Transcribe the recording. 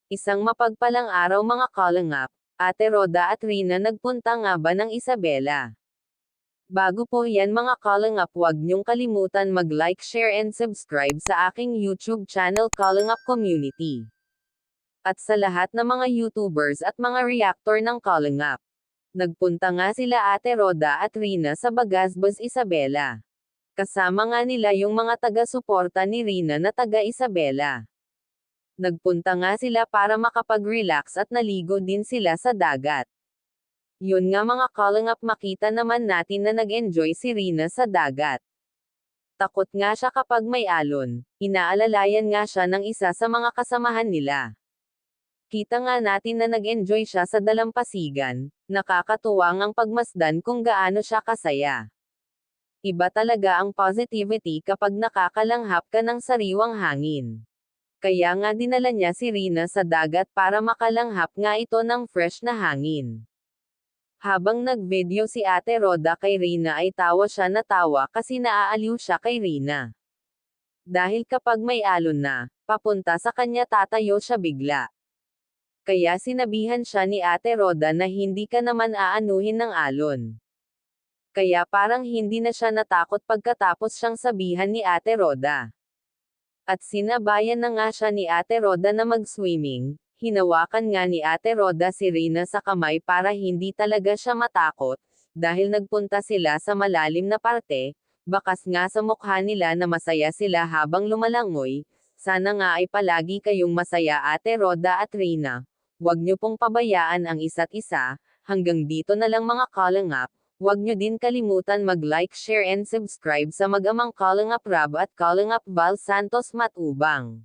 Isang mapagpalang araw mga kalingap, Ate Roda at Rina nagpunta nga ba ng Isabela? Bago po yan mga kalingap, huwag niyong kalimutan mag-like, share and subscribe sa aking YouTube channel Kalingap Community. At sa lahat ng mga YouTubers at mga reactor ng Kalingap. Nagpunta nga sila Ate Roda at Rina sa Bagasbas, Isabela. Kasama nga nila yung mga taga-suporta ni Rina na taga-Isabela. Nagpunta nga sila para makapag-relax at naligo din sila sa dagat. Yun nga mga kalingap, makita naman natin na nag-enjoy si Rina sa dagat. Takot nga siya kapag may alon, inaalalayan nga siya ng isa sa mga kasamahan nila. Kita nga natin na nag-enjoy siya sa dalampasigan, nakakatuwa ngang pagmasdan kung gaano siya kasaya. Iba talaga ang positivity kapag nakakalanghap ka ng sariwang hangin. Kaya nga dinala niya si Rina sa dagat para makalanghap nga ito ng fresh na hangin. Habang nag-video si Ate Roda kay Rina ay tawa siya na tawa kasi naaaliw siya kay Rina. Dahil kapag may alon na, papunta sa kanya tatayo siya bigla. Kaya sinabihan siya ni Ate Roda na hindi ka naman aanuhin ng alon. Kaya parang hindi na siya natakot pagkatapos siyang sabihan ni Ate Roda. At sinabayan na nga siya ni Ate Roda na mag-swimming, hinawakan nga ni Ate Roda si Rina sa kamay para hindi talaga siya matakot, dahil nagpunta sila sa malalim na parte, bakas nga sa mukha nila na masaya sila habang lumalangoy. Sana nga ay palagi kayong masaya Ate Roda at Rina. Huwag niyo pong pabayaan ang isa't isa. Hanggang dito na lang mga kalingap. Huwag nyo din kalimutan mag-like, share and subscribe sa mag-amang Kalingap Rab at Kalingap Val Santos Matubang.